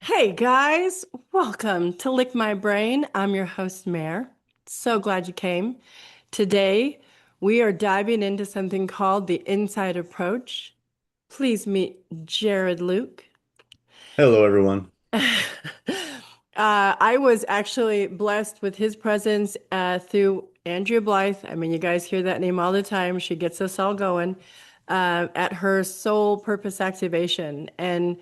Hey guys, welcome to Lick My Brain. I'm your host, Mare. So glad you came. Today, we are diving into something called the Inside Approach. Please meet Jared Luke. Hello, everyone. I was actually blessed with his presence through Andrea Blythe. I mean, you guys hear that name all the time. She gets us all going at her soul purpose activation. And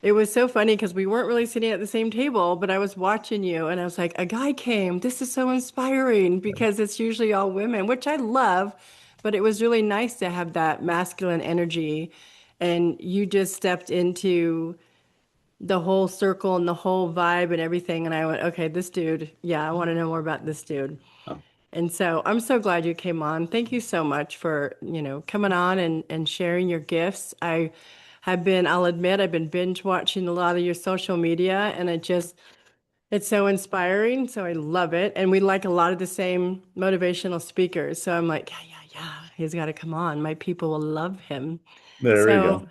it was so funny because we weren't really sitting at the same table, but I was watching you and I was like, a guy came. This is so inspiring because it's usually all women, which I love, but it was really nice to have that masculine energy. And you just stepped into the whole circle and the whole vibe and everything. And I went, okay, this dude, yeah, I want to know more about this dude. Oh, And so I'm so glad you came on. Thank you so much for, coming on and sharing your gifts. I'll admit, I've been binge watching a lot of your social media and it's so inspiring. So I love it. And we like a lot of the same motivational speakers. So I'm like, yeah, yeah, yeah, he's got to come on. My people will love him. there we So go.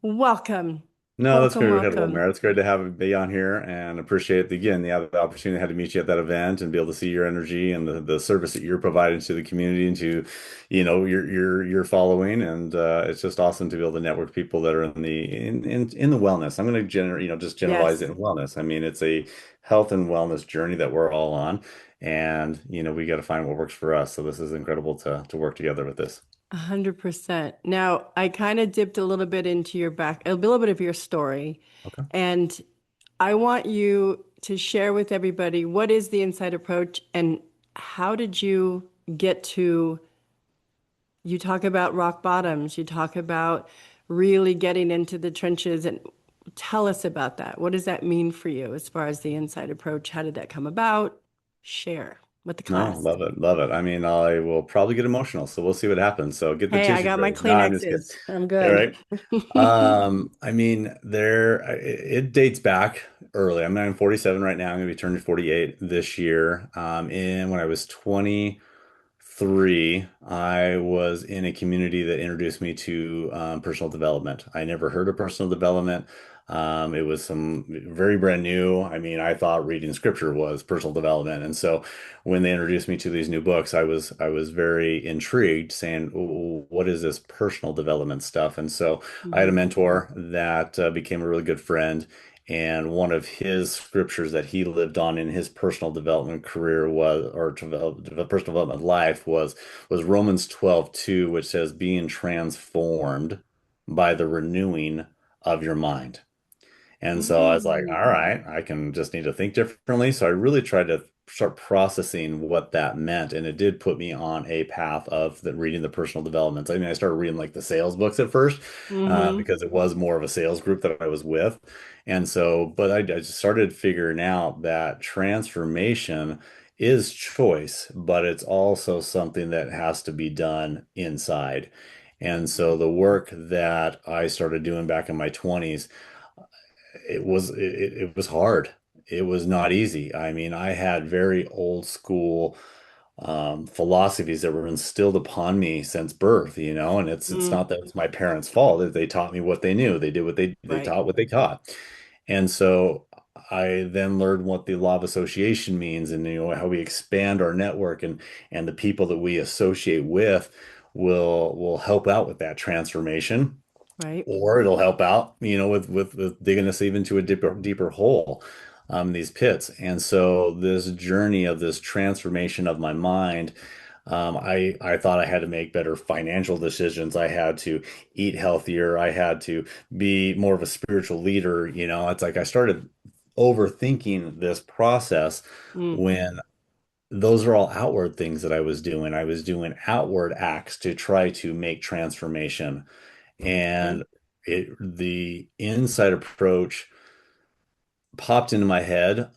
welcome, No, that's welcome, great. Incredible, welcome. Mayor. It's great to have be on here and appreciate again the opportunity I had to meet you at that event and be able to see your energy and the service that you're providing to the community and to, your following. And it's just awesome to be able to network people that are in the wellness. I'm going to just generalize it Yes. in wellness. I mean, it's a health and wellness journey that we're all on, and we got to find what works for us. So this is incredible to work together with this. 100%. Now, I kind of dipped a little bit into a little bit of your story, Okay. and I want you to share with everybody what is the inside approach and how did you get to, you talk about rock bottoms, you talk about really getting into the trenches, and tell us about that. What does that mean for you as far as the inside approach? How did that come about? Share with the No, class. love it, love it. I mean, I will probably get emotional, so we'll see what happens. So get the Hey, I tissues got my ready. No, I'm just kidding. Kleenexes. I'm All good. right. I mean, it dates back early. I'm 47 right now. I'm gonna be turning 48 this year. And when I was 23, I was in a community that introduced me to personal development. I never heard of personal development. It was some very brand new. I mean, I thought reading scripture was personal development, and so when they introduced me to these new books, I was very intrigued, saying, "What is this personal development stuff?" And so I had a Mhm. mentor that became a really good friend. And one of his scriptures that he lived on in his personal development career was, or personal development life was Romans 12:2, which says, being transformed by the renewing of your mind. And so I was like, all Mm. right, I can just need to think differently. So I really tried to start processing what that meant. And it did put me on a path of reading the personal developments. I mean, I started reading like the sales books at first Hmm. because it was more of a sales group that I was with. And so, but I just started figuring out that transformation is choice, but it's also something that has to be done inside. And so the work that I started doing back in my 20s, it was hard. It was not easy. I mean, I had very old school philosophies that were instilled upon me since birth, and it's Mm. not that it's my parents' fault. That They taught me what they knew. They did what they Right. taught what they taught. And so I then learned what the law of association means and how we expand our network and the people that we associate with will help out with that transformation, Right. or it'll help out, with digging us even to a deeper hole, these pits. And so this journey of this transformation of my mind, I thought I had to make better financial decisions. I had to eat healthier. I had to be more of a spiritual leader. It's like I started overthinking this process Mm. when those are all outward things that I was doing. I was doing outward acts to try to make transformation. Right. And the inside approach popped into my head,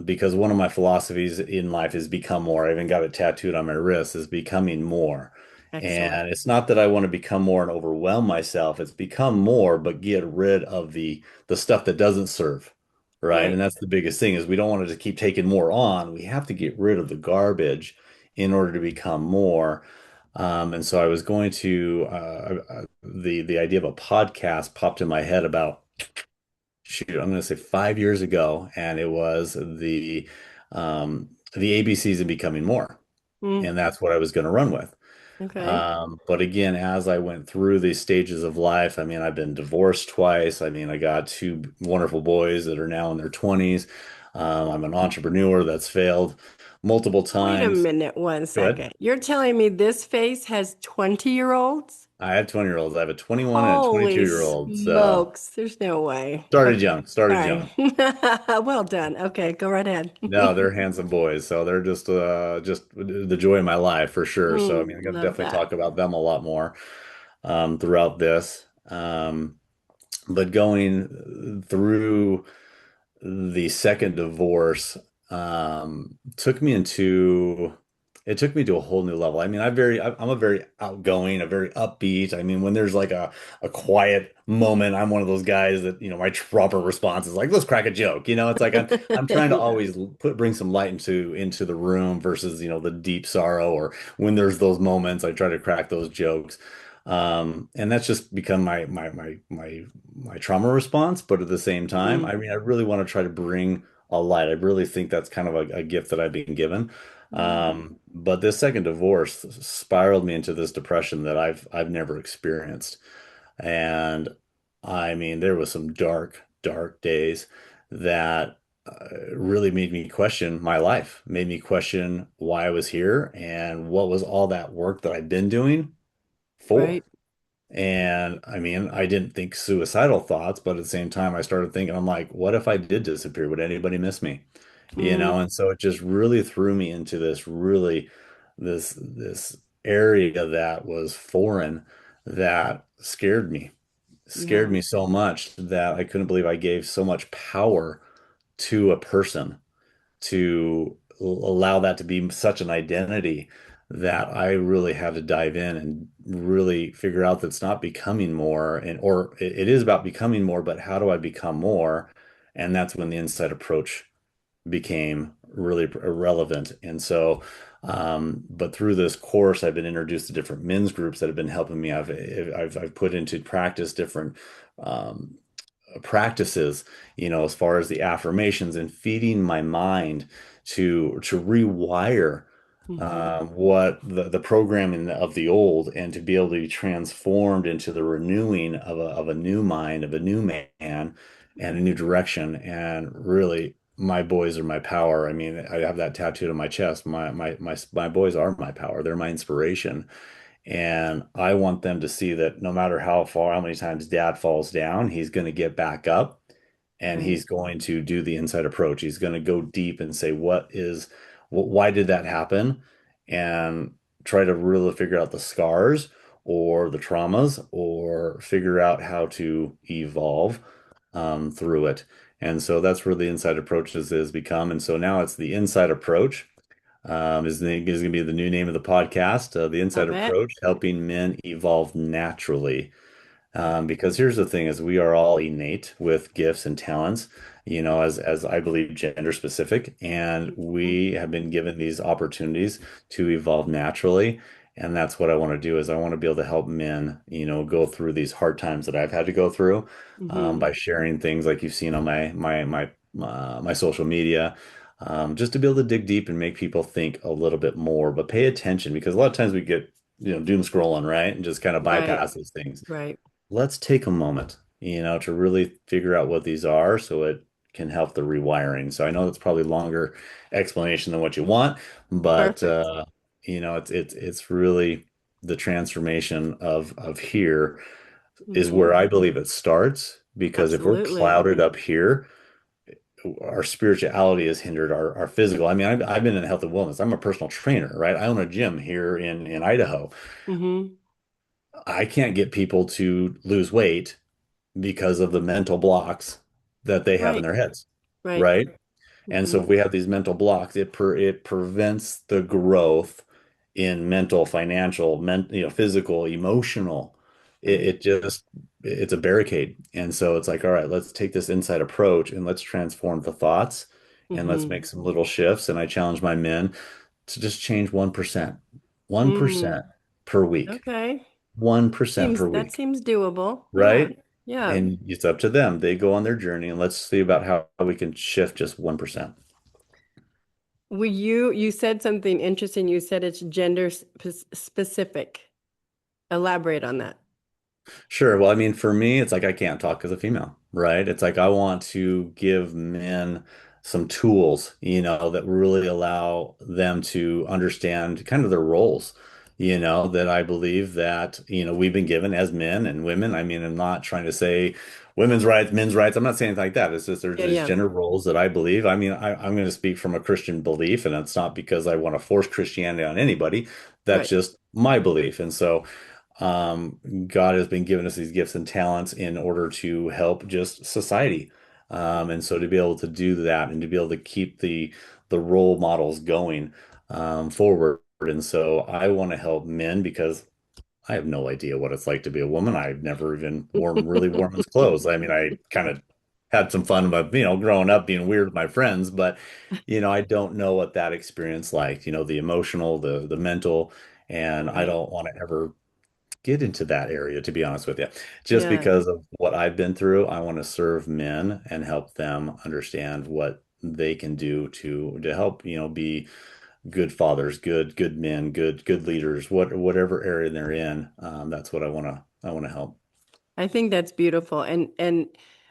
because one of my philosophies in life is become more. I even got it tattooed on my wrist, is becoming more. Excellent. And it's not that I want to become more and overwhelm myself. It's become more, but get rid of the stuff that doesn't serve. Right. And Right. that's the biggest thing, is we don't want to just keep taking more on. We have to get rid of the garbage in order to become more. And so I was going to the idea of a podcast popped in my head about shoot, I'm going to say 5 years ago, and it was the ABCs of becoming more, Mm, and that's what I was going to run with. okay. But again, as I went through these stages of life, I mean, I've been divorced twice. I mean, I got two wonderful boys that are now in their 20s. I'm an entrepreneur that's failed multiple Wait a times. minute, one Go ahead. second. You're telling me this face has 20-year-olds? I have 20-year-olds. I have a 21 and a Holy 22-year-old. So smokes. There's no way. started Okay. young, All started right. young. Well done. Okay, go right ahead. No, they're handsome boys. So they're just the joy of my life for sure. So I mean, I'm gonna Love definitely that. talk about them a lot more throughout this. But going through the second divorce took me into it took me to a whole new level. I mean, I'm a very outgoing, a very upbeat. I mean, when there's like a quiet moment, I'm one of those guys that, my proper response is like, let's crack a joke. It's like I'm trying to Yeah. always bring some light into the room versus, the deep sorrow, or when there's those moments, I try to crack those jokes. And that's just become my trauma response. But at the same time, Mhm. I mean, I really want to try to bring a light. I really think that's kind of a gift that I've been given. Mhm. But this second divorce spiraled me into this depression that I've never experienced. And I mean, there was some dark, dark days that really made me question my life, made me question why I was here and what was all that work that I'd been doing for. Right. And I mean, I didn't think suicidal thoughts, but at the same time, I started thinking, I'm like, what if I did disappear? Would anybody miss me? Mm, And so it just really threw me into this area that was foreign, that scared yeah. me so much that I couldn't believe I gave so much power to a person to allow that to be such an identity that I really had to dive in and really figure out that it's not becoming more, or it is about becoming more, but how do I become more? And that's when the inside approach became really relevant. And so, but through this course, I've been introduced to different men's groups that have been helping me. I've put into practice different um, practices, as far as the affirmations and feeding my mind to rewire Hmm. what the programming of the old, and to be able to be transformed into the renewing of a new mind, of a new man, and a new direction. And really, my boys are my power. I mean, I have that tattooed on my chest. My boys are my power. They're my inspiration. And I want them to see that no matter how many times dad falls down, he's going to get back up, and Right. he's going to do the inside approach. He's going to go deep and say, why did that happen? And try to really figure out the scars or the traumas, or figure out how to evolve through it. And so that's where the inside approach is become. And so now it's the inside approach is going to be the new name of the podcast, the Inside Love it. Approach, helping men evolve naturally. Because here's the thing: is we are all innate with gifts and talents, as I believe gender specific, and Mm-hmm. we have been given these opportunities to evolve naturally. And that's what I want to do, is I want to be able to help men, go through these hard times that I've had to go through, Mm-hmm. by sharing things like you've seen on my social media, just to be able to dig deep and make people think a little bit more, but pay attention, because a lot of times we get, doom scrolling, right? And just kind of Right. bypass these things. Right. Let's take a moment, to really figure out what these are so it can help the rewiring. So I know that's probably longer explanation than what you want, but Perfect. it's really the transformation of here is Mm-hmm. where I believe it starts, because if we're Absolutely. clouded up here, our spirituality is hindered, our physical. I mean, I've been in health and wellness. I'm a personal trainer, right? I own a gym here in Idaho. Mm-hmm. I can't get people to lose weight because of the mental blocks that they have in Right. their heads, Right. right? And so Mm-hmm. if we have these mental blocks, it prevents the growth in mental, financial, physical, emotional. It, Right. it just it's a barricade. And so it's like, all right, let's take this inside approach and let's transform the thoughts, and let's Mm-hmm. make some little shifts. And I challenge my men to just change 1%, Mm. 1% per week, Okay. 1% Seems per that week, seems doable. Yeah. right? Yeah. And it's up to them. They go on their journey, and let's see about how we can shift just 1%. You said something interesting. You said it's gender specific. Elaborate on that. Sure. Well, I mean, for me, it's like I can't talk as a female, right? It's like I want to give men some tools, that really allow them to understand kind of their roles, that I believe that, we've been given as men and women. I mean, I'm not trying to say women's rights, men's rights. I'm not saying anything like that. It's just there's Yeah, these yeah. gender roles that I believe. I mean, I'm going to speak from a Christian belief, and it's not because I want to force Christianity on anybody. That's Right. just my belief. And so, God has been giving us these gifts and talents in order to help just society. And so to be able to do that and to be able to keep the role models going forward. And so I want to help men because I have no idea what it's like to be a woman. I've never even worn really women's clothes. I mean, I kind of had some fun about, growing up being weird with my friends, but I don't know what that experience like, the emotional, the mental, and I Right. don't want to ever get into that area, to be honest with you. Just Yeah. because of what I've been through, I want to serve men and help them understand what they can do to help, be good fathers, good men, good leaders, whatever area they're in. That's what I want to help. I think that's beautiful. And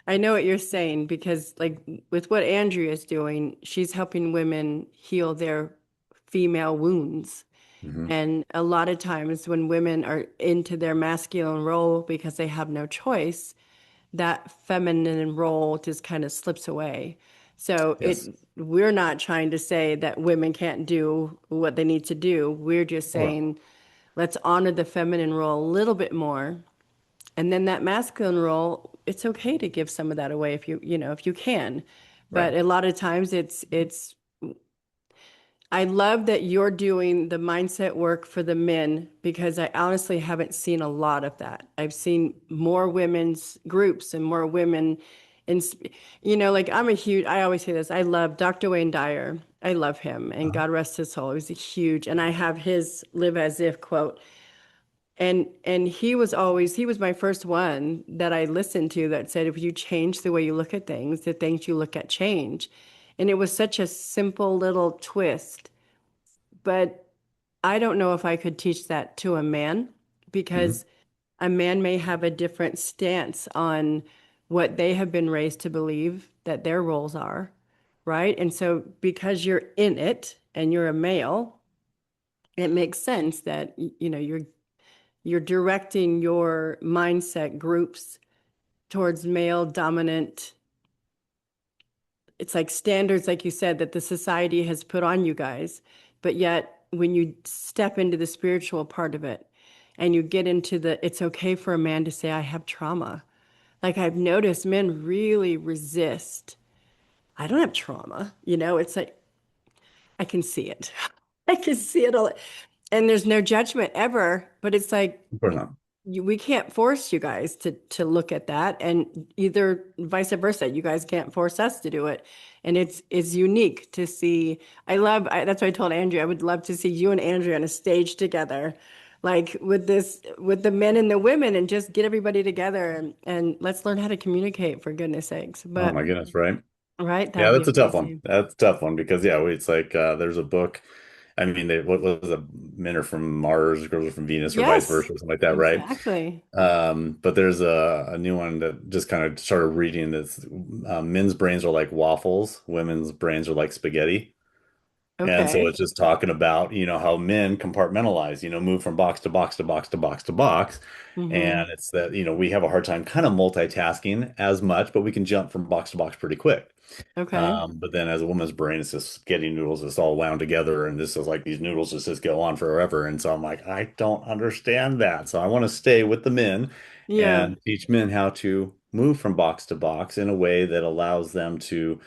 I know what you're saying because like with what Andrea is doing, she's helping women heal their female wounds. Hmm. And a lot of times when women are into their masculine role because they have no choice, that feminine role just kind of slips away. So Yes. we're not trying to say that women can't do what they need to do. We're just Or saying let's honor the feminine role a little bit more. And then that masculine role, it's okay to give some of that away if if you can. right. But a lot of times it's I love that you're doing the mindset work for the men because I honestly haven't seen a lot of that. I've seen more women's groups and more women in, like I always say this, I love Dr. Wayne Dyer. I love him and Uh-huh. God rest his soul. He was a huge, and I have his live as if quote. And he was my first one that I listened to that said, if you change the way you look at things, the things you look at change. And it was such a simple little twist. But I don't know if I could teach that to a man Hmm. because a man may have a different stance on what they have been raised to believe that their roles are, right? And so because you're in it and you're a male, it makes sense that you're directing your mindset groups towards male dominant. It's like standards, like you said, that the society has put on you guys. But yet, when you step into the spiritual part of it and you get into it's okay for a man to say, I have trauma. Like I've noticed men really resist. I don't have trauma. It's like, I can see it. I can see it all. And there's no judgment ever, but it's like, Of course not. we can't force you guys to look at that, and either vice versa, you guys can't force us to do it. And it's unique to see. That's why I told Andrea I would love to see you and Andrea on a stage together, like with the men and the women, and just get everybody together and let's learn how to communicate for goodness sakes. Oh But my goodness, right? right, that Yeah, would be that's a tough one. amazing. That's a tough one because yeah, it's like there's a book. I mean, what was it? Men are from Mars, girls are from Venus, or vice Yes, versa, or something like that, right? exactly. But there's a new one that just kind of started reading this. Men's brains are like waffles, women's brains are like spaghetti. And so Okay. it's just talking about, how men compartmentalize, move from box to box to box to box to box. Mm-hmm. And it's that, we have a hard time kind of multitasking as much, but we can jump from box to box pretty quick. Okay. But then as a woman's brain, it's just spaghetti noodles. It's all wound together. And this is like these noodles just go on forever. And so I'm like, I don't understand that. So I want to stay with the men Yeah. and teach men how to move from box to box in a way that allows them to,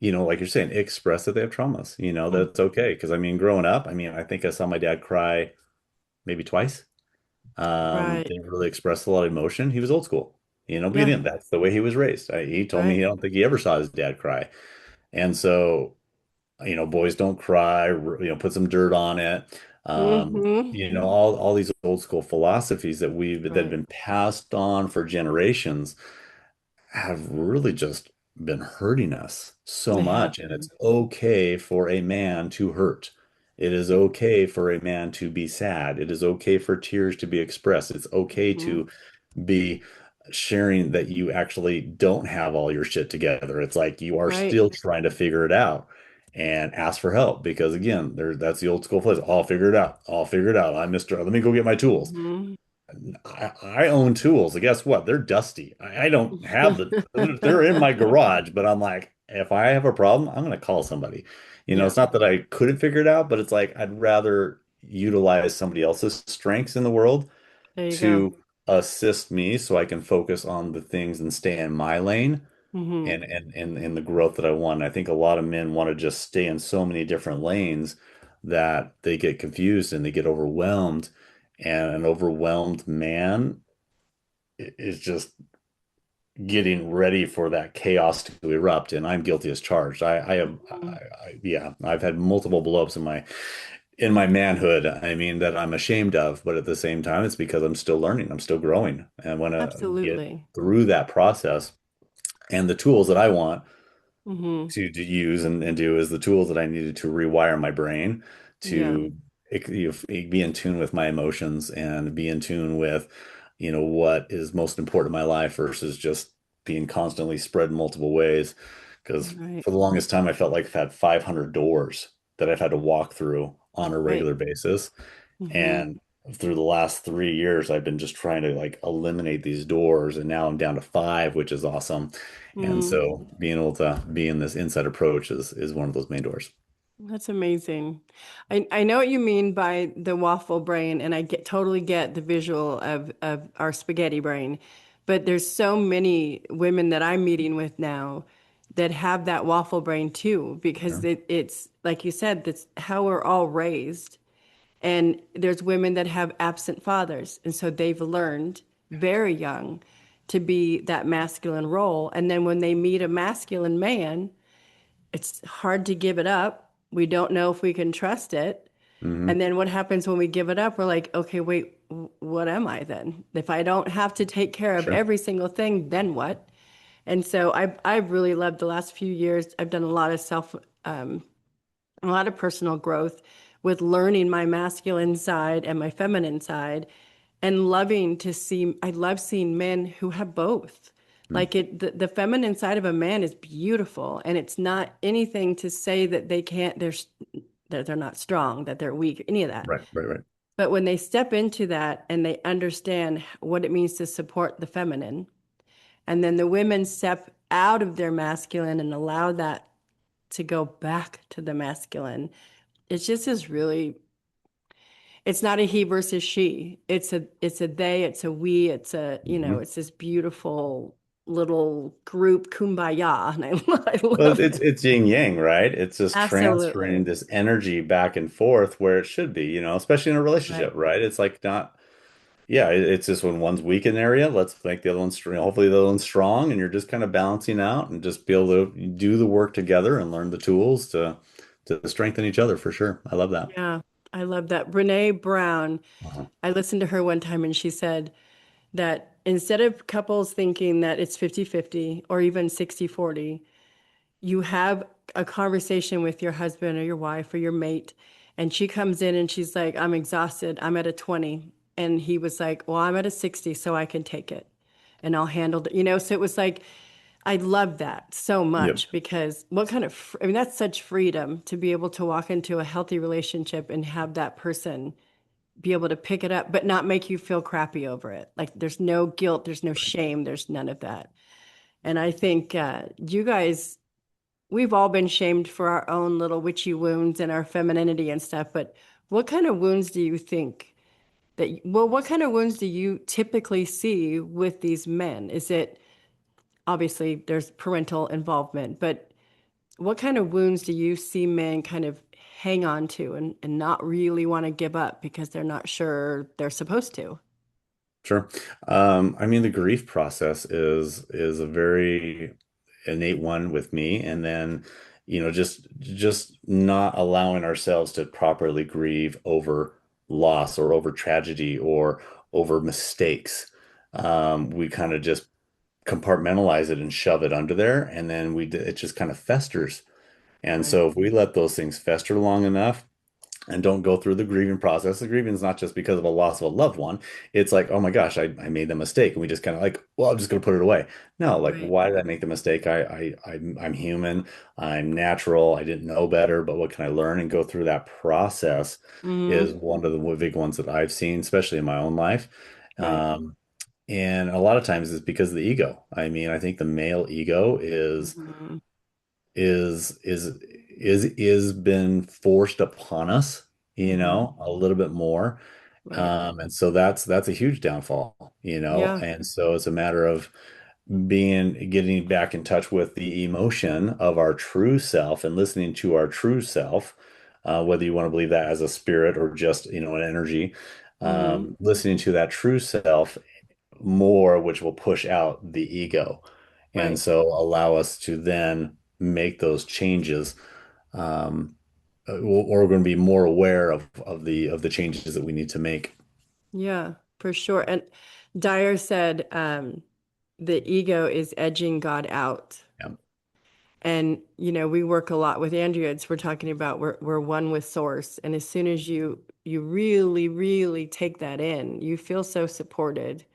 like you're saying, express that they have traumas, Mm. that's okay. Because I mean, growing up, I mean, I think I saw my dad cry maybe twice. Right. Didn't really express a lot of emotion. He was old school, but Yeah. again, that's the way he was raised. He told me he Right. don't think he ever saw his dad cry. And so, boys don't cry, put some dirt on it. Mm-hmm. All these old school philosophies that have Right. been passed on for generations have really just been hurting us so They have much. And it's been. okay for a man to hurt. It is okay for a man to be sad. It is okay for tears to be expressed. It's okay Hmm. to be sharing that you actually don't have all your shit together. It's like you are Right. still trying to figure it out and ask for help because again, that's the old school phrase. I'll figure it out. I'll figure it out. I'm Mr. Let me go get my tools. Hmm. I own tools. And guess what? They're dusty. I don't have they're in my garage, but I'm like, if I have a problem, I'm going to call somebody. Yeah. It's not that I couldn't figure it out, but it's like I'd rather utilize somebody else's strengths in the world There you go. to assist me so I can focus on the things and stay in my lane Hmm. and the growth that I want. I think a lot of men want to just stay in so many different lanes that they get confused and they get overwhelmed. And an overwhelmed man is just getting ready for that chaos to erupt. And I'm guilty as charged. Yeah, I've had multiple blowups in my manhood. I mean, that I'm ashamed of, but at the same time, it's because I'm still learning. I'm still growing. And I want to get Absolutely. through that process. And the tools that I want Hmm. to use and do is the tools that I needed to rewire my brain Yeah. to be in tune with my emotions and be in tune with, what is most important in my life versus just being constantly spread in multiple ways. Because Right. for the longest time, I felt like I've had 500 doors that I've had to walk through on a Right. regular basis. Hmm. And through the last 3 years, I've been just trying to like eliminate these doors, and now I'm down to five, which is awesome. And Mm. so being able to be in this inside approach is one of those main doors. That's amazing. I know what you mean by the waffle brain, and totally get the visual of our spaghetti brain. But there's so many women that I'm meeting with now that have that waffle brain too, because Yeah. it's like you said, that's how we're all raised. And there's women that have absent fathers, and so they've learned very young to be that masculine role. And then when they meet a masculine man, it's hard to give it up. We don't know if we can trust it. Hmm. And then what happens when we give it up? We're like, okay, wait, what am I then? If I don't have to take care of Sure. every single thing, then what? And so I've really loved the last few years. I've done a lot of a lot of personal growth with learning my masculine side and my feminine side and loving to see, I love seeing men who have both. Mm. Like the feminine side of a man is beautiful, and it's not anything to say that they can't, that they're not strong, that they're weak, any of that. Right, right, right. But when they step into that and they understand what it means to support the feminine, and then the women step out of their masculine and allow that to go back to the masculine, it's just is really, it's not a he versus she. It's a they, it's a we, Mhm. it's this beautiful little group kumbaya. And I Well, love it's it. it's yin yang, right? It's just transferring Absolutely. this energy back and forth where it should be, especially in a relationship, Right. right? It's like not, yeah, it's just when one's weak in an area, let's make the other one strong. Hopefully, the other one's strong, and you're just kind of balancing out and just be able to do the work together and learn the tools to strengthen each other for sure. I love that. Yeah. I love that. Brene Brown, Uh-huh. I listened to her one time and she said that instead of couples thinking that it's 50-50 or even 60-40, you have a conversation with your husband or your wife or your mate, and she comes in and she's like, I'm exhausted. I'm at a 20. And he was like, well, I'm at a 60, so I can take it and I'll handle it. So it was like, I love that so Yep. much because I mean, that's such freedom to be able to walk into a healthy relationship and have that person be able to pick it up, but not make you feel crappy over it. Like there's no guilt, there's no shame, there's none of that. And I think you guys, we've all been shamed for our own little witchy wounds and our femininity and stuff, but what kind of wounds do you think what kind of wounds do you typically see with these men? Is it obviously there's parental involvement, but what kind of wounds do you see men kind of hang on to and not really want to give up because they're not sure they're supposed to? Sure. I mean, the grief process is a very innate one with me, and then, just not allowing ourselves to properly grieve over loss or over tragedy or over mistakes. We kind of just compartmentalize it and shove it under there, and then it just kind of festers. And Right. so if we let those things fester long enough, and don't go through the grieving process. The grieving is not just because of a loss of a loved one. It's like, oh my gosh, I made the mistake. And we just kind of like, well, I'm just going to put it away. No, like, Right. why did I make the mistake? I'm human. I'm natural. I didn't know better, but what can I learn and go through that process is Mm-hmm. one of the big ones that I've seen, especially in my own life. Right. Um, and a lot of times it's because of the ego. I mean, I think the male ego Mm-hmm. is is is been forced upon us, Mm-hmm. a little bit more. Right. And so that's a huge downfall, Yeah. and so it's a matter of getting back in touch with the emotion of our true self and listening to our true self, whether you want to believe that as a spirit or just, an energy, Mm-hmm. listening to that true self more, which will push out the ego. And Right. so allow us to then make those changes. Um, or we're going to be more aware of the changes that we need to make. Yeah, for sure. And Dyer said, the ego is edging God out. Yeah. And, we work a lot with Andrea. We're talking about we're one with source. And as soon as you really, really take that in, you feel so supported.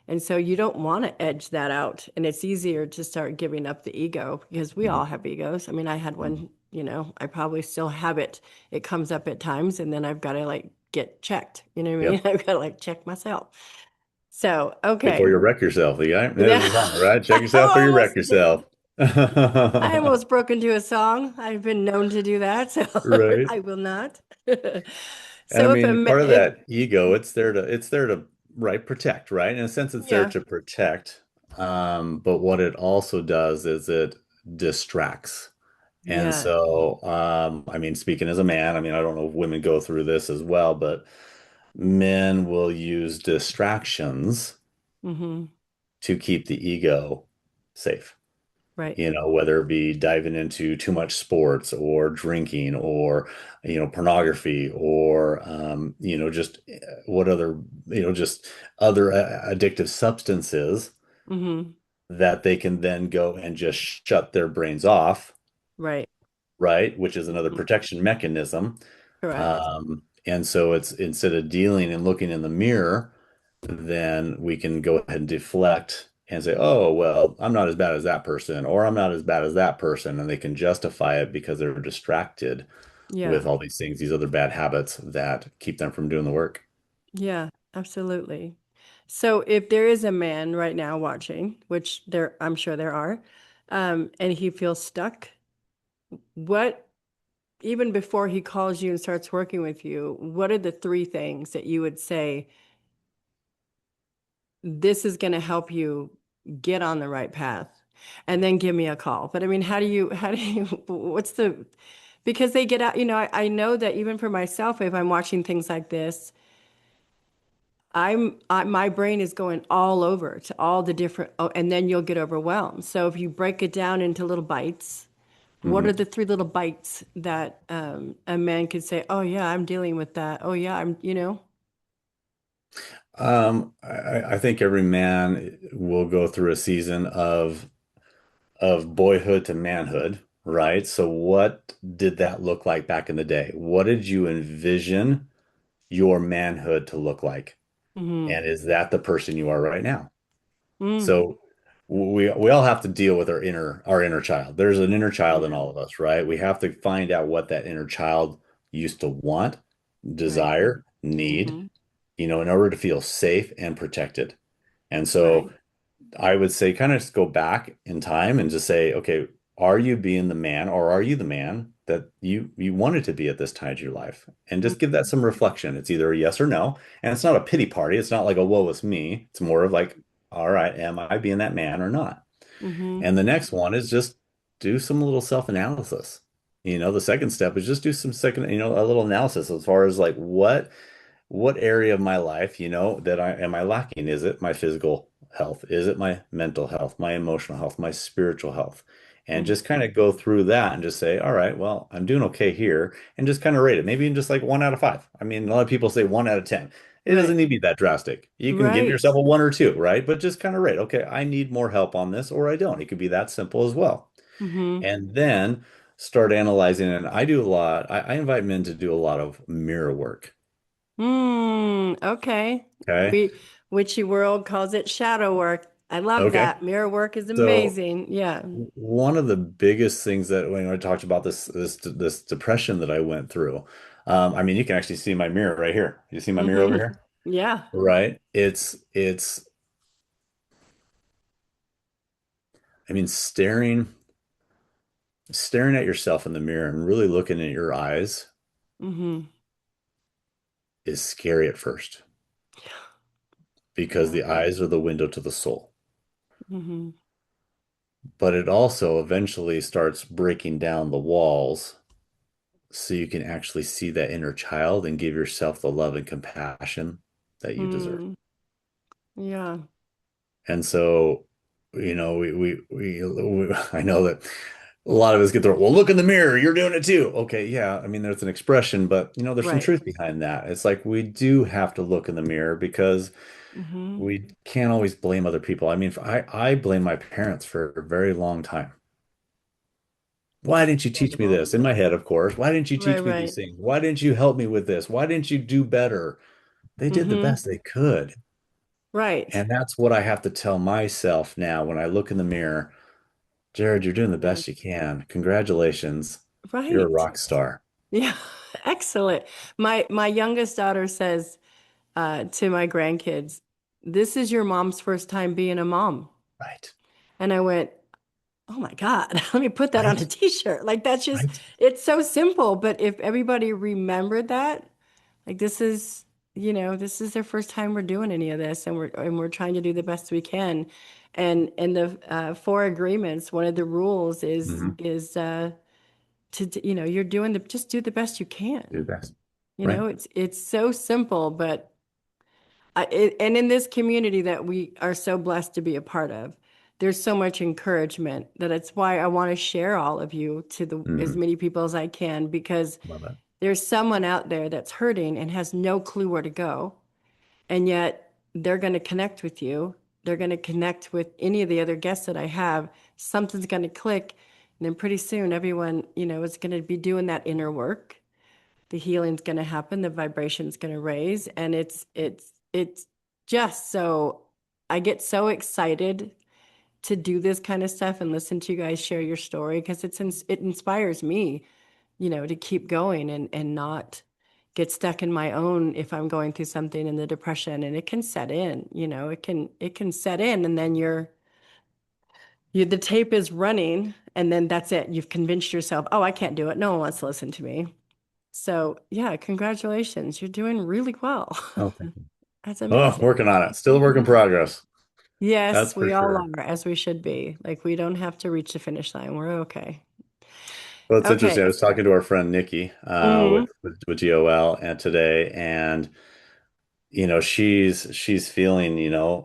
And so you don't want to edge that out. And it's easier to start giving up the ego because we Mhm. all have egos. I mean, I had Mhm. one, I probably still have it. It comes up at times and then I've got to like get checked. You know what I mean? Yep. I've got to like check myself. So, Before okay. you wreck yourself, the guy. There's Yeah. a song, right? Check I yourself or you wreck almost did. yourself. I almost broke into a song. I've been known to do that, so Right. I will not. And I So mean, part of if that ego, it's there to, right, protect, right? In a sense, it's there yeah, to protect. But what it also does is it distracts. And yeah, so, I mean, speaking as a man, I mean, I don't know if women go through this as well, but men will use distractions hmm, to keep the ego safe. right, Whether it be diving into too much sports or drinking or, pornography or, just what other, just other addictive substances hmm, that they can then go and just shut their brains off, right, right? Which is another mhm, protection mechanism. correct. And so it's instead of dealing and looking in the mirror, then we can go ahead and deflect and say, oh, well, I'm not as bad as that person, or I'm not as bad as that person. And they can justify it because they're distracted with Yeah, all these things, these other bad habits that keep them from doing the work. yeah, absolutely. So if there is a man right now watching, which I'm sure there are, and he feels stuck, what even before he calls you and starts working with you, what are the three things that you would say this is going to help you get on the right path? And then give me a call. But I mean, what's because they get out, I know that even for myself, if I'm watching things like this, my brain is going all over to all the different, oh, and then you'll get overwhelmed. So if you break it down into little bites, what Mhm. are the three little bites that a man could say, oh, yeah, I'm dealing with that. Oh, yeah, I think every man will go through a season of boyhood to manhood, right? So what did that look like back in the day? What did you envision your manhood to look like? mm-hmm, And is that the person you are right now? mm, So we all have to deal with our inner child. There's an inner child in yeah, all of us, right? We have to find out what that inner child used to want, right, desire, need, mm-hmm, in order to feel safe and protected. And so right, I would say kind of just go back in time and just say, okay, are you being the man or are you the man that you wanted to be at this time of your life? And just give that some reflection. It's either a yes or no. And it's not a pity party. It's not like a woe is me. It's more of like, all right, am I being that man or not? mm-hmm, And the next one is just do some little self-analysis. The second step is just do some second, a little analysis as far as like what area of my life, that I lacking? Is it my physical health? Is it my mental health, my emotional health, my spiritual health? and Mm-hmm. just kind of go through that and just say, all right, well, I'm doing okay here, and just kind of rate it. Maybe even just like 1 out of 5. I mean, a lot of people say 1 out of 10. It Right. doesn't need to be that drastic. You can give Right. yourself a 1 or 2, right? But just kind of rate, okay, I need more help on this, or I don't. It could be that simple as well. Mm-hmm. And then start analyzing. And I do a lot, I invite men to do a lot of mirror work. Okay. Okay. We Witchy World calls it shadow work. I love Okay. that. Mirror work is So amazing. Yeah. one of the biggest things that when I talked about this depression that I went through, I mean, you can actually see my mirror right here. You see my mirror over Mm-hmm. here? Yeah. Right. It's, I mean, staring at yourself in the mirror and really looking at your eyes Mm-hmm. is scary at first because Yeah. the eyes are the window to the soul. Mm-hmm. But it also eventually starts breaking down the walls so you can actually see that inner child and give yourself the love and compassion that you deserve. Mm. Yeah. And so, I know that a lot of us get well, look in the mirror, you're doing it too. Okay, yeah, I mean, there's an expression, but there's some Right. truth behind that. It's like we do have to look in the mirror because Mm-hmm. we can't always blame other people. I mean, I blame my parents for a very long time. Why didn't you teach me Understandable. this? In my head, of course. Why didn't you Right, teach me these right. things? Why didn't you help me with this? Why didn't you do better? They did the Mm-hmm. best they could. Right. And that's what I have to tell myself now when I look in the mirror. Jared, you're doing the Yeah. best you can. Congratulations. You're a Right. rock star. Yeah. Excellent. My youngest daughter says to my grandkids, "This is your mom's first time being a mom." Right. And I went, "Oh my God, let me put that on a Right. t-shirt." Like that's just, Right. it's so simple. But if everybody remembered that, like this is their first time we're doing any of this, and we're trying to do the best we can. And the four agreements, one of the rules Hmm. is you're doing the just do the best you Do the can. best. Right. It's so simple, but and in this community that we are so blessed to be a part of, there's so much encouragement that it's why I want to share all of you to the as Hmm. many people as I can, because Love it. there's someone out there that's hurting and has no clue where to go, and yet they're going to connect with you. They're going to connect with any of the other guests that I have. Something's going to click, and then pretty soon everyone, is going to be doing that inner work. The healing's going to happen, the vibration's going to raise, and it's just so I get so excited to do this kind of stuff and listen to you guys share your story, because it inspires me, to keep going and not get stuck in my own, if I'm going through something in the depression, and it can set in, it can set in, and then the tape is running, and then that's it. You've convinced yourself, oh, I can't do it. No one wants to listen to me. So, yeah, congratulations. You're doing really well. Oh, thank you. That's Oh, amazing. working on it. Still a work in Mhm. progress. That's Yes, for we all sure. are, as we should be. Like, we don't have to reach the finish line. We're okay. Well, it's interesting. I Okay. was talking to our friend Nikki Hmm. with GOL and today, and she's feeling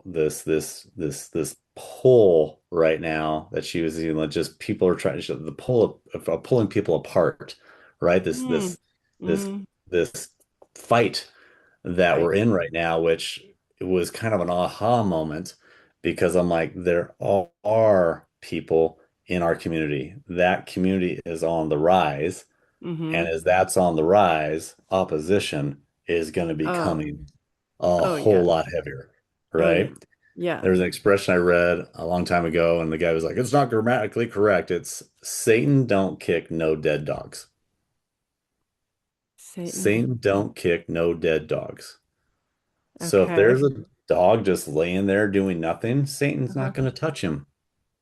this pull right now that she was just people are trying the pull of pulling people apart, right? This Mm. this this Mm. this fight that Right. we're in right now, which was kind of an aha moment because I'm like, there are people in our community. That community is on the rise. And Hmm. as that's on the rise, opposition is going to be Oh, coming a oh whole yeah. lot heavier, Oh yeah. right? Yeah. There's an expression I read a long time ago, and the guy was like, it's not grammatically correct. It's Satan don't kick no dead dogs. Satan. Satan don't kick no dead dogs. So if Okay. there's a dog just laying there doing nothing, Satan's Uh-huh. not going to touch him.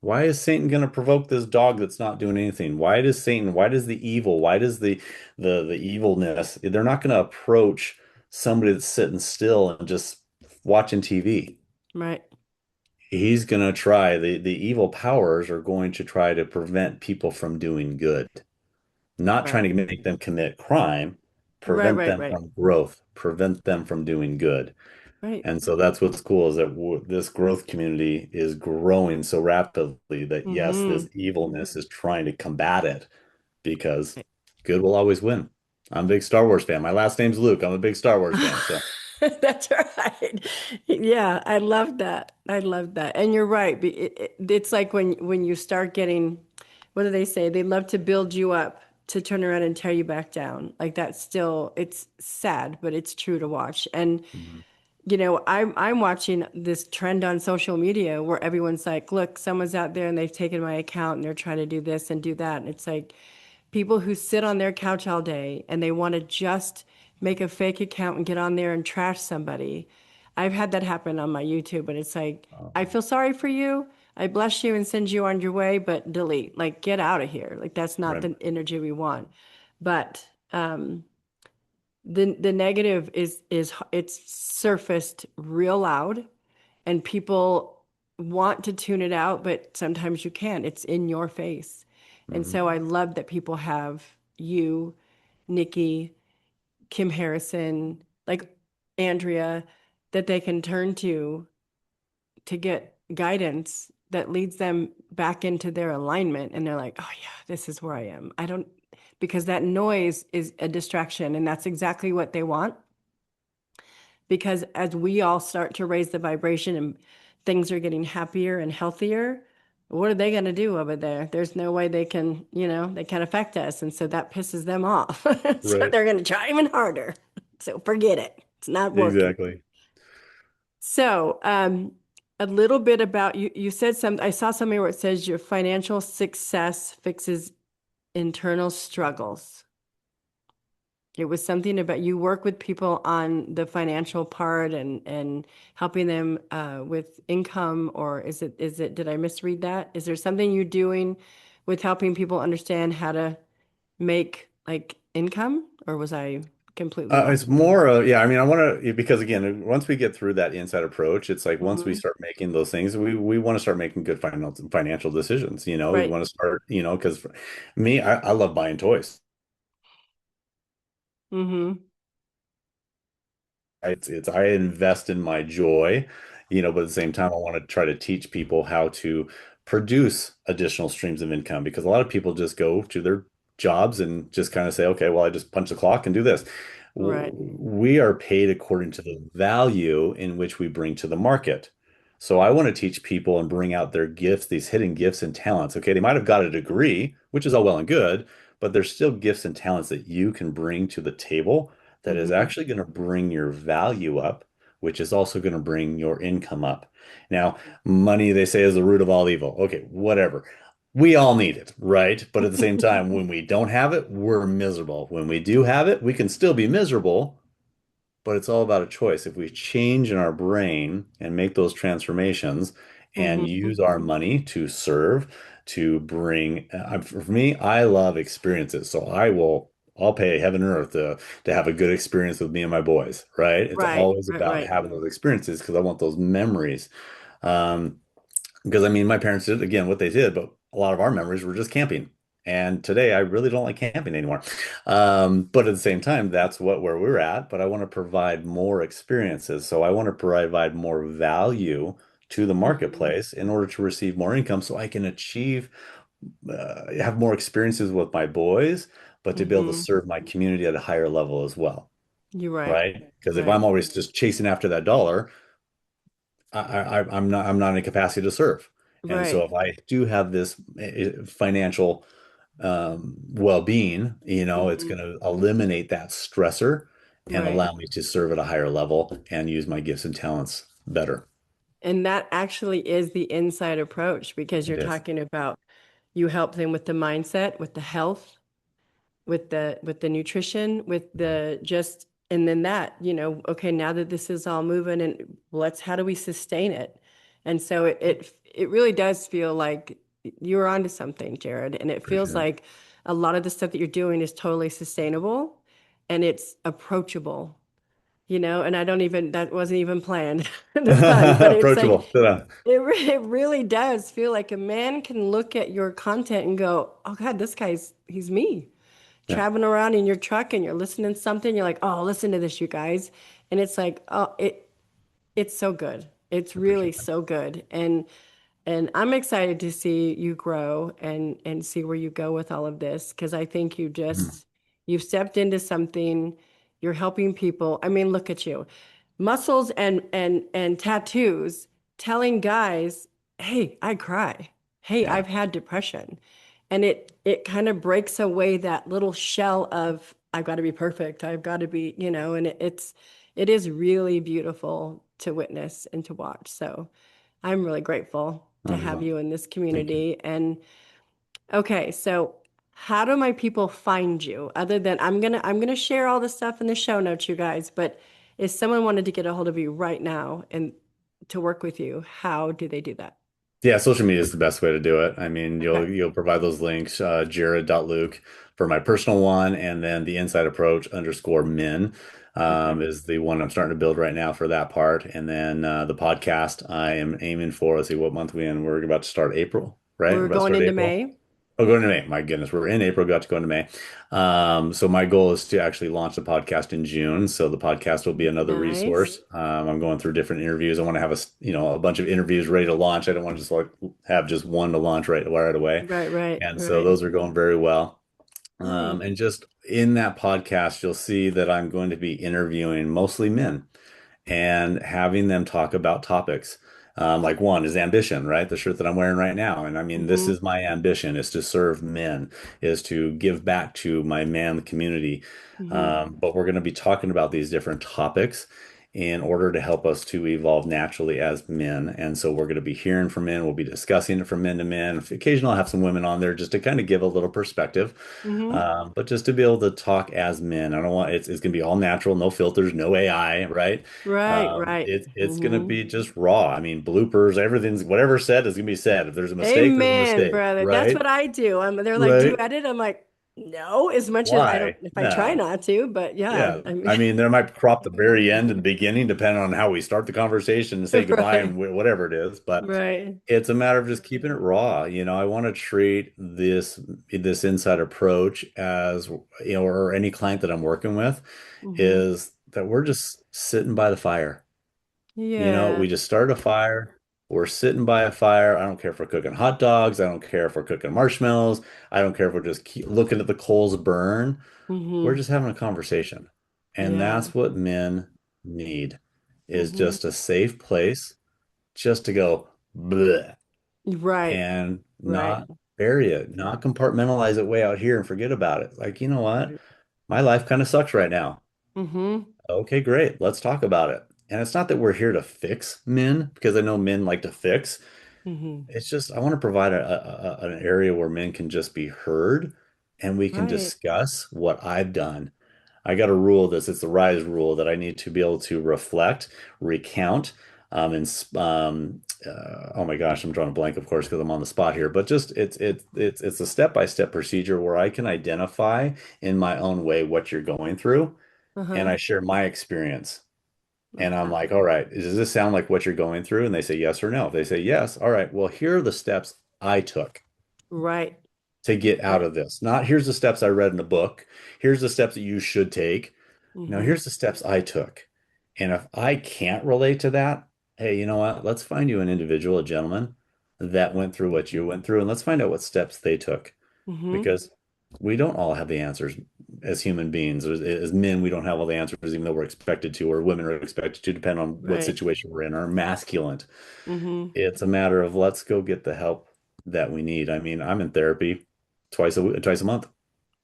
Why is Satan going to provoke this dog that's not doing anything? Why does the evil, why does the evilness, they're not going to approach somebody that's sitting still and just watching TV. Right. He's going to try, the evil powers are going to try to prevent people from doing good, not trying Right. to make them commit crime, Right. prevent Right. them Right. from growth, prevent them from doing good. Right. And so that's what's cool is that this growth community is growing so rapidly that yes, Mm-hmm. this evilness is trying to combat it because good will always win. I'm a big Star Wars fan. My last name's Luke. I'm a big Star Wars fan. So, That's right. Yeah, I love that. I love that. And you're right. It's like when you start getting, what do they say? They love to build you up to turn around and tear you back down. Like that's still, it's sad, but it's true to watch. And mhm. I'm watching this trend on social media where everyone's like, look, someone's out there and they've taken my account and they're trying to do this and do that. And it's like people who sit on their couch all day and they want to just make a fake account and get on there and trash somebody. I've had that happen on my YouTube, but it's like, I feel sorry for you. I bless you and send you on your way, but delete. Like, get out of here. Like, that's not Right. the energy we want. But the negative is it's surfaced real loud and people want to tune it out, but sometimes you can't. It's in your face. And Mhm. so I love that people have you, Nikki, Kim Harrison, like Andrea, that they can turn to get guidance that leads them back into their alignment. And they're like, oh, yeah, this is where I am. I don't, because that noise is a distraction. And that's exactly what they want. Because as we all start to raise the vibration and things are getting happier and healthier, what are they going to do over there? There's no way they can, they can affect us. And so that pisses them off. So Right. they're going to try even harder. So forget it. It's not working. Exactly. So, a little bit about you. You said some, I saw something where it says your financial success fixes internal struggles. It was something about you work with people on the financial part and helping them with income, or is it did I misread that? Is there something you're doing with helping people understand how to make like income, or was I completely off? It's more, yeah. I mean, I want to because again, once we get through that inside approach, it's like once we Hmm. start making those things, we want to start making good financial decisions. We Right. want to start, because me, I love buying toys. Hmm. It's I invest in my joy, but at the same time, I want to try to teach people how to produce additional streams of income because a lot of people just go to their jobs and just kind of say, okay, well, I just punch the clock and do this. Right. We are paid according to the value in which we bring to the market. So I want to teach people and bring out their gifts, these hidden gifts and talents. Okay, they might have got a degree, which is all well and good, but there's still gifts and talents that you can bring to the table that is Hmm. actually going to bring your value up, which is also going to bring your income up. Now, money, they say, is the root of all evil. Okay, whatever. We all need it, right? But at the same time, when we don't have it, we're miserable. When we do have it, we can still be miserable, but it's all about a choice. If we change in our brain and make those transformations and Hmm. use our money to serve, to bring, for me, I love experiences. So I'll pay heaven and earth to have a good experience with me and my boys, right? It's Right. always Right. about Right. having those experiences because I want those memories. Um, because I mean, my parents did again what they did, but a lot of our memories were just camping. And today I really don't like camping anymore. But at the same time, that's where we're at. But I want to provide more experiences. So I want to provide more value to the Hmm. marketplace in order to receive more income so I can achieve, have more experiences with my boys, but to be able to Hmm. serve my community at a higher level as well. You're right. Right? Because if Right. I'm always just chasing after that dollar, I'm not in a capacity to serve. And so Right. if I do have this financial well-being, it's Hmm. going to eliminate that stressor and Right. allow me to serve at a higher level and use my gifts and talents better. And that actually is the inside approach because you're It is. talking about you help them with the mindset, with the health, with the nutrition, with the just and then that, okay, now that this is all moving and let's how do we sustain it? And so it really does feel like you're onto something, Jared. And it For feels sure. like a lot of the stuff that you're doing is totally sustainable and it's approachable. And I don't even, that wasn't even planned, the pun, but it's like, Approachable. Ta-da. it really does feel like a man can look at your content and go, oh God, he's me. Yeah. Traveling around in your truck and you're listening to something, you're like, oh, listen to this, you guys. And it's like, oh, It's so good. It's I really appreciate that. so good. And I'm excited to see you grow and see where you go with all of this because I think Mhm. you've stepped into something, you're helping people. I mean, look at you. Muscles and tattoos telling guys, "Hey, I cry. Hey, Yeah. I've had depression." And it kind of breaks away that little shell of I've got to be perfect. I've got to be, and it is really beautiful to witness and to watch. So I'm really grateful to Oh, have well, you in this thank you. community. And okay, so how do my people find you? Other than I'm gonna share all the stuff in the show notes, you guys, but if someone wanted to get a hold of you right now and to work with you, how do they do that? Yeah, social media is the best way to do it. I mean, Okay. you'll provide those links, jared.luke for my personal one, and then the inside approach underscore min Okay. is the one I'm starting to build right now for that part. And then the podcast I am aiming for, let's see what month we in. We're about to start April, right? We're We're about to going start into April. May. Oh, going to May. My goodness, we're in April, got to go into May. So my goal is to actually launch the podcast in June. So the podcast will be another Nice. resource. I'm going through different interviews. I want to have a bunch of interviews ready to launch. I don't want to just like have just one to launch right away. Right, right, And so right. those are going very well. Nice. And just in that podcast, you'll see that I'm going to be interviewing mostly men and having them talk about topics. Like one is ambition, right? The shirt that I'm wearing right now. And I mean, this Mm-hmm. is my ambition is to serve men, is to give back to my man community. Mm-hmm. But we're going to be talking about these different topics in order to help us to evolve naturally as men. And so we're going to be hearing from men. We'll be discussing it from men to men. Occasionally, I'll have some women on there just to kind of give a little perspective, Mm-hmm. but just to be able to talk as men. I don't want it's going to be all natural, no filters, no AI, right? Right, right. It's gonna Mm-hmm. be just raw. I mean, bloopers, everything's whatever's said is gonna be said. If there's a mistake, there's a Amen, mistake, brother. That's right? what I do. They're like, "Do you Right? edit?" I'm like, "No," as much as I don't, Why? if I try No. not to, but yeah, Yeah. I mean, I mean, there might crop the very end and the beginning, depending on how we start the conversation and say goodbye and right, whatever it is. But right. it's a matter of just keeping it raw. I want to treat this inside approach as, or any client that I'm working with, Hmm. is that we're just sitting by the fire. Yeah. We just started a fire. We're sitting by a fire. I don't care if we're cooking hot dogs. I don't care if we're cooking marshmallows. I don't care if we're just keep looking at the coals burn. We're Hmm. just having a conversation. And Yeah. that's what men need is Hmm. just a safe place just to go bleh Right, and right. not bury it, not compartmentalize it way out here and forget about it. Like, you know what? My life kind of sucks right now. Hmm. Okay, great. Let's talk about it. And it's not that we're here to fix men, because I know men like to fix. Hmm. It's just I want to provide an area where men can just be heard and we can Right. discuss what I've done. I got a rule this, it's the RISE rule that I need to be able to reflect, recount, oh my gosh, I'm drawing a blank, of course, because I'm on the spot here, but just it's a step-by-step procedure where I can identify in my own way what you're going through and Uh-huh. I share my experience. And I'm Okay. like, all right, does this sound like what you're going through? And they say yes or no. If they say yes, all right, well, here are the steps I took Right. to get out Right. of this. Not here's the steps I read in a book. Here's the steps that you should take. No, Hmm. here's the steps I took. And if I can't relate to that, hey, you know what? Let's find you an individual, a gentleman that went through what you went through, and let's find out what steps they took Hmm. because we don't all have the answers as human beings. As men, we don't have all the answers, even though we're expected to, or women are expected to, depend on what Right. situation we're in, or masculine. Hmm. It's a matter of let's go get the help that we need. I mean, I'm in therapy twice a month,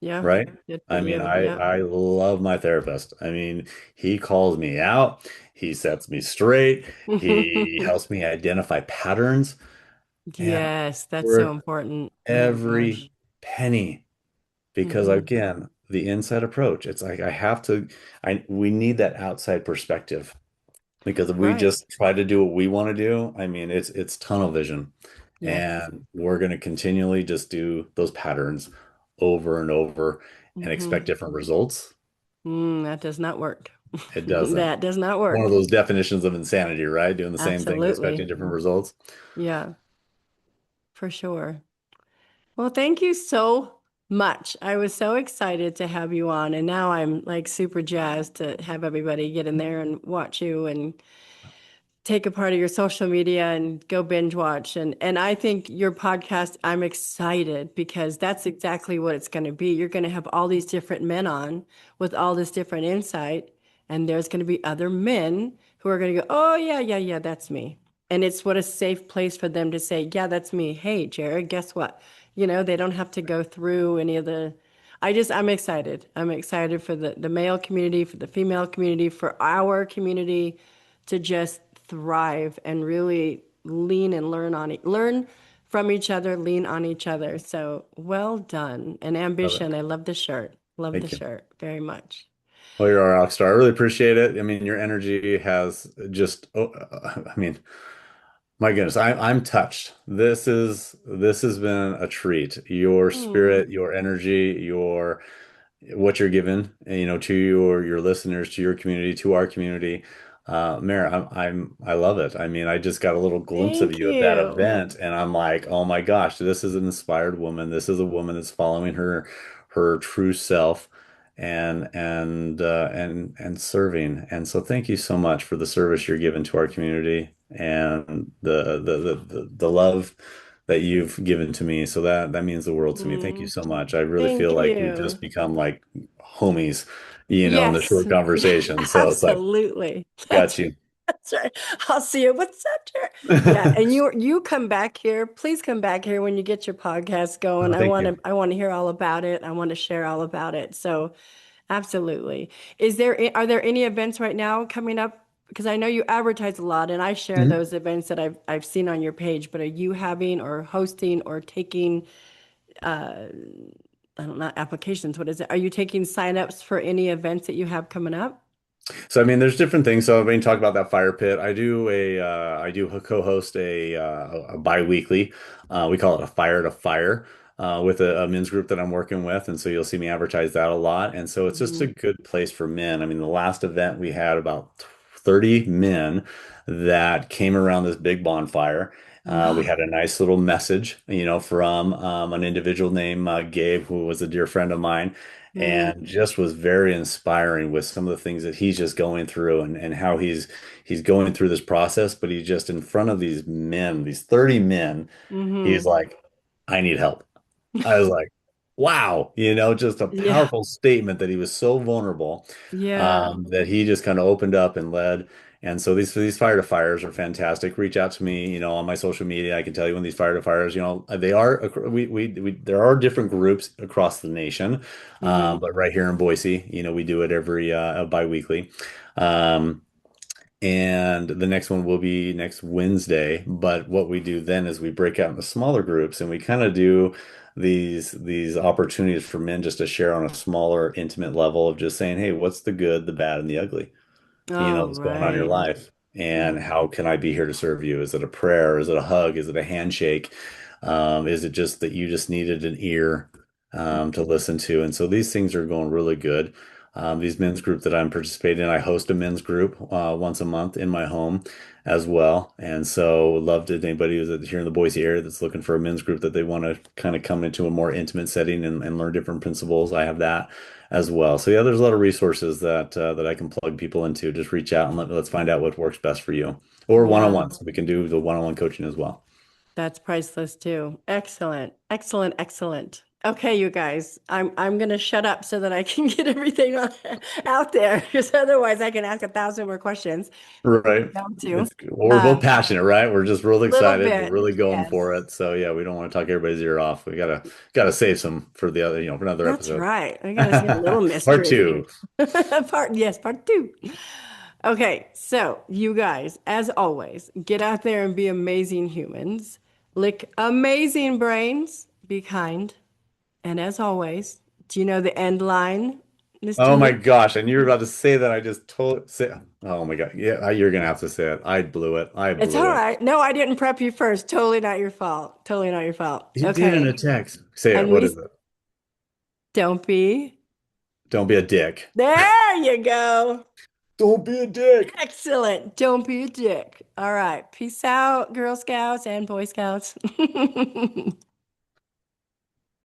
Yeah. right? Good for I mean, you. I Yeah. I love my therapist. I mean, he calls me out, he sets me straight, he helps me identify patterns, and Yes, that's so worth important. Oh my every gosh. penny. Because Hmm. again, the inside approach, it's like we need that outside perspective. Because if we Right. just try to do what we want to do, I mean, it's tunnel vision. Yes. And we're going to continually just do those patterns over and over and expect Hmm. different results. That does not work. It doesn't. That does not One of work. those definitions of insanity, right? Doing the same thing, expecting Absolutely. different results. Yeah, for sure. Well, thank you so much. I was so excited to have you on, and now I'm like super jazzed to have everybody get in there and watch you and take a part of your social media and go binge watch. And I think your podcast, I'm excited because that's exactly what it's going to be. You're going to have all these different men on with all this different insight, and there's going to be other men who are going to go, "Oh yeah, yeah, yeah, that's me." And it's what a safe place for them to say, "Yeah, that's me. Hey, Jared, guess what?" They don't have to go through any of the I'm excited. I'm excited for the male community, for the female community, for our community to just thrive and really lean and learn from each other, lean on each other. So well done. And Love it. ambition. I love the shirt. Love the Thank you. shirt very much. Well, you're a rock star. I really appreciate it. I mean, your energy has just, I mean, my goodness, I'm touched. This has been a treat. Your Mm, spirit, your energy, your what you're given, to your listeners, to your community, to our community. Mary, I love it. I mean, I just got a little glimpse of thank you at that you. event, and I'm like, oh my gosh, this is an inspired woman. This is a woman that's following her true self and serving. And so thank you so much for the service you're giving to our community and the love that you've given to me. So that means the world to me. Thank you Mm, so much. I really feel thank like we've just you. become like homies, in the Yes, short conversation. So it's like, absolutely. got you. That's right. I'll see you. What's up, Jared? Yeah, and you come back here. Please come back here when you get your podcast going. Oh, I thank want you. to I want to hear all about it. I want to share all about it. So, absolutely. Are there any events right now coming up? Because I know you advertise a lot, and I share Mhm. those events that I've seen on your page. But are you having or hosting or taking I don't know, applications? What is it? Are you taking signups for any events that you have coming up? So I mean, there's different things. So when you talk about that fire pit, I do co-host a bi-weekly. We call it a fire to fire with a men's group that I'm working with, and so you'll see me advertise that a lot. And so it's just a Mm-hmm. good place for men. I mean, the last event we had about 30 men that came around this big bonfire. We had a nice little message, from an individual named Gabe, who was a dear friend of mine and just was very inspiring with some of the things that he's just going through and how he's going through this process, but he's just in front of these men, these 30 men, he's Mm-hmm. like, I need help. I was like, wow, just a Yeah. powerful statement that he was so vulnerable, Yeah. that he just kind of opened up and led. And so these fire to fires are fantastic. Reach out to me, on my social media. I can tell you when these fire to fires, they are, there are different groups across the nation. Mm-hmm. But right here in Boise, we do it every bi-weekly. Um, and the next one will be next Wednesday. But what we do then is we break out into smaller groups and we kind of do these opportunities for men just to share on a smaller, intimate level of just saying, hey, what's the good, the bad, and the ugly? All That's going on in your right. life. And how can I be here to serve you? Is it a prayer? Is it a hug? Is it a handshake? Is it just that you just needed an ear to listen to? And so these things are going really good. These men's group that I'm participating in, I host a men's group once a month in my home as well. And so would love to anybody who's here in the Boise area that's looking for a men's group that they want to kind of come into a more intimate setting and learn different principles. I have that as well. So yeah, there's a lot of resources that I can plug people into. Just reach out and let's find out what works best for you. Or Yeah, one-on-ones. We can do the one-on-one coaching as well. that's priceless too. Excellent. Excellent. Excellent. Okay, you guys, I'm gonna shut up so that I can get everything out there because otherwise I can ask 1,000 more questions. Right. Down to We're a both passionate, right? We're just real little excited. We're bit. really going Yes. for it. So yeah, we don't want to talk everybody's ear off. We gotta save some for the other, for another That's episode. right. I gotta get a little Part mystery. two. Part two. Okay, so you guys, as always, get out there and be amazing humans. Lick amazing brains. Be kind. And as always, do you know the end line, Mr. Oh my Luke? gosh. And you were about to say that. I just told say, oh my God. Yeah, you're gonna have to say it. I blew it. I It's blew all it. right. No, I didn't prep you first. Totally not your fault. Totally not your fault. You did in Okay. a text. Say it. And What is it? don't be. Don't be a dick. There you go. Don't be a dick. Excellent. Don't be a dick. All right. Peace out, Girl Scouts and Boy Scouts.